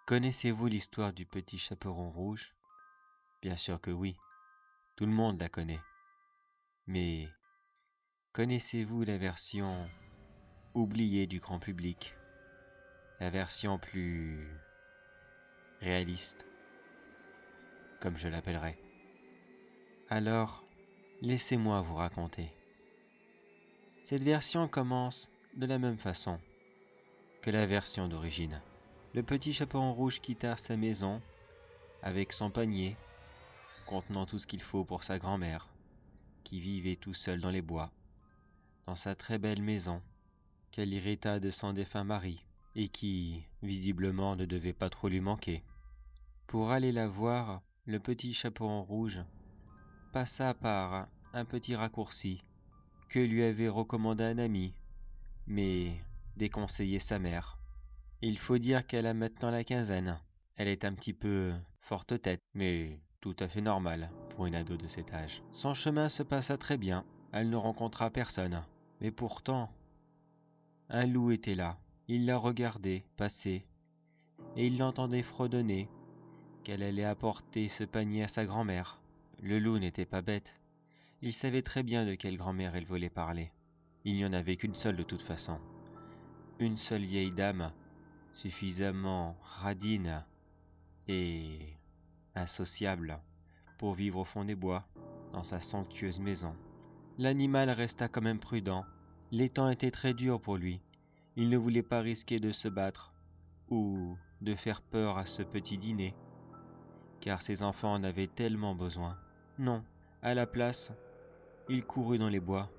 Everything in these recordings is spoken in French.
Connaissez-vous l'histoire du petit chaperon rouge? Bien sûr que oui, tout le monde la connaît. Mais connaissez-vous la version oubliée du grand public? La version plus réaliste, comme je l'appellerais. Alors, laissez-moi vous raconter. Cette version commence de la même façon que la version d'origine. Le petit chaperon rouge quitta sa maison avec son panier contenant tout ce qu'il faut pour sa grand-mère, qui vivait tout seul dans les bois, dans sa très belle maison, qu'elle hérita de son défunt mari, et qui, visiblement, ne devait pas trop lui manquer. Pour aller la voir, le petit chaperon rouge passa par un petit raccourci que lui avait recommandé un ami, mais déconseillé sa mère. Il faut dire qu'elle a maintenant la quinzaine. Elle est un petit peu forte tête, mais tout à fait normale pour une ado de cet âge. Son chemin se passa très bien, elle ne rencontra personne. Mais pourtant, un loup était là. Il la regardait passer, et il l'entendait fredonner qu'elle allait apporter ce panier à sa grand-mère. Le loup n'était pas bête. Il savait très bien de quelle grand-mère elle voulait parler. Il n'y en avait qu'une seule de toute façon. Une seule vieille dame, suffisamment radine et insociable pour vivre au fond des bois, dans sa somptueuse maison. L'animal resta quand même prudent. Les temps étaient très durs pour lui. Il ne voulait pas risquer de se battre ou de faire peur à ce petit dîner, car ses enfants en avaient tellement besoin. Non, à la place, il courut dans les bois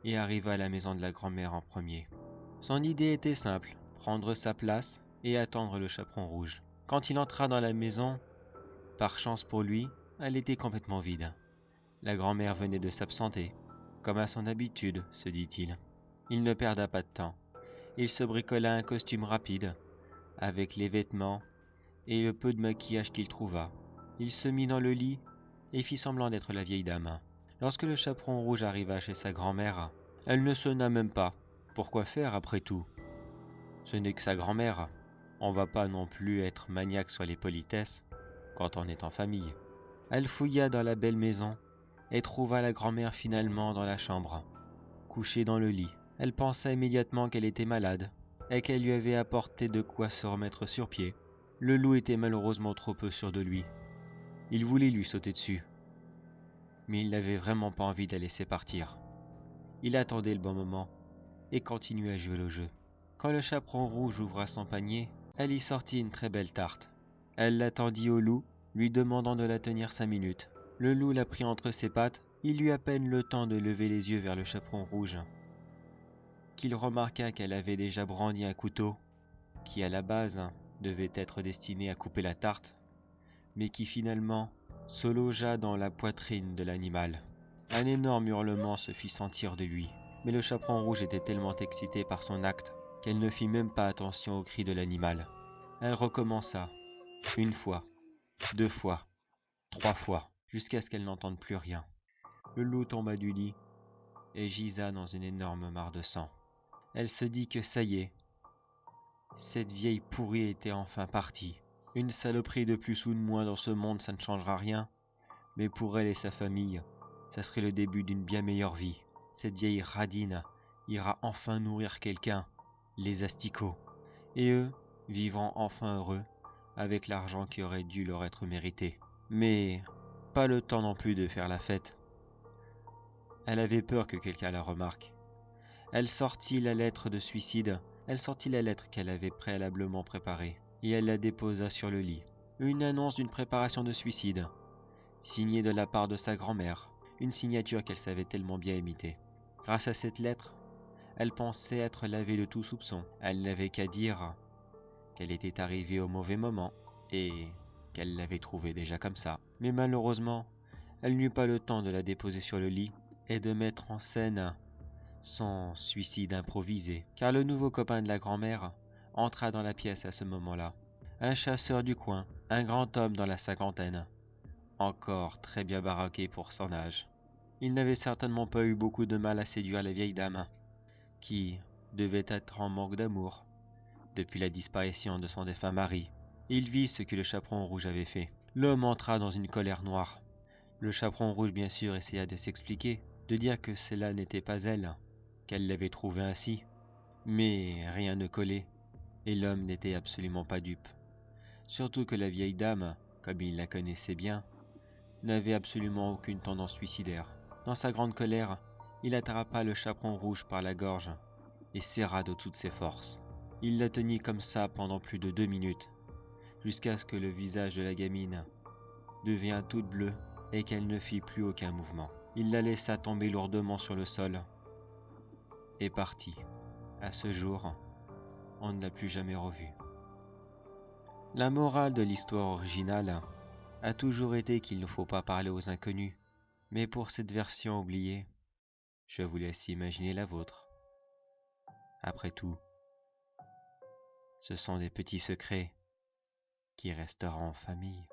et arriva à la maison de la grand-mère en premier. Son idée était simple, prendre sa place et attendre le chaperon rouge. Quand il entra dans la maison, par chance pour lui, elle était complètement vide. La grand-mère venait de s'absenter, comme à son habitude, se dit-il. Il ne perda pas de temps. Il se bricola un costume rapide, avec les vêtements et le peu de maquillage qu'il trouva. Il se mit dans le lit et fit semblant d'être la vieille dame. Lorsque le chaperon rouge arriva chez sa grand-mère, elle ne sonna même pas. Pourquoi faire après tout? Ce n'est que sa grand-mère. On va pas non plus être maniaque sur les politesses quand on est en famille. Elle fouilla dans la belle maison et trouva la grand-mère finalement dans la chambre, couchée dans le lit. Elle pensa immédiatement qu'elle était malade et qu'elle lui avait apporté de quoi se remettre sur pied. Le loup était malheureusement trop peu sûr de lui. Il voulait lui sauter dessus, mais il n'avait vraiment pas envie de la laisser partir. Il attendait le bon moment et continuait à jouer le jeu. Quand le chaperon rouge ouvra son panier, elle y sortit une très belle tarte. Elle la tendit au loup, lui demandant de la tenir 5 minutes. Le loup la prit entre ses pattes. Il eut à peine le temps de lever les yeux vers le chaperon rouge qu'il remarqua qu'elle avait déjà brandi un couteau qui, à la base, devait être destiné à couper la tarte, mais qui finalement se logea dans la poitrine de l'animal. Un énorme hurlement se fit sentir de lui, mais le chaperon rouge était tellement excité par son acte qu'elle ne fit même pas attention aux cris de l'animal. Elle recommença, une fois, 2 fois, 3 fois, jusqu'à ce qu'elle n'entende plus rien. Le loup tomba du lit et gisa dans une énorme mare de sang. Elle se dit que ça y est, cette vieille pourrie était enfin partie. Une saloperie de plus ou de moins dans ce monde, ça ne changera rien, mais pour elle et sa famille, ça serait le début d'une bien meilleure vie. Cette vieille radine ira enfin nourrir quelqu'un, les asticots, et eux vivront enfin heureux avec l'argent qui aurait dû leur être mérité. Mais pas le temps non plus de faire la fête. Elle avait peur que quelqu'un la remarque. Elle sortit la lettre de suicide, elle sortit la lettre qu'elle avait préalablement préparée, et elle la déposa sur le lit. Une annonce d'une préparation de suicide, signée de la part de sa grand-mère, une signature qu'elle savait tellement bien imiter. Grâce à cette lettre, elle pensait être lavée de tout soupçon. Elle n'avait qu'à dire qu'elle était arrivée au mauvais moment, et qu'elle l'avait trouvée déjà comme ça. Mais malheureusement, elle n'eut pas le temps de la déposer sur le lit et de mettre en scène son suicide improvisé, car le nouveau copain de la grand-mère entra dans la pièce à ce moment-là. Un chasseur du coin, un grand homme dans la cinquantaine, encore très bien baraqué pour son âge. Il n'avait certainement pas eu beaucoup de mal à séduire la vieille dame, qui devait être en manque d'amour depuis la disparition de son défunt mari. Il vit ce que le chaperon rouge avait fait. L'homme entra dans une colère noire. Le chaperon rouge bien sûr essaya de s'expliquer, de dire que cela n'était pas elle, qu'elle l'avait trouvé ainsi. Mais rien ne collait, et l'homme n'était absolument pas dupe. Surtout que la vieille dame, comme il la connaissait bien, n'avait absolument aucune tendance suicidaire. Dans sa grande colère, il attrapa le chaperon rouge par la gorge et serra de toutes ses forces. Il la tenit comme ça pendant plus de 2 minutes, jusqu'à ce que le visage de la gamine devient tout bleu et qu'elle ne fit plus aucun mouvement. Il la laissa tomber lourdement sur le sol et partit. À ce jour, on ne l'a plus jamais revue. La morale de l'histoire originale a toujours été qu'il ne faut pas parler aux inconnus, mais pour cette version oubliée, je vous laisse imaginer la vôtre. Après tout, ce sont des petits secrets qui resteront en famille.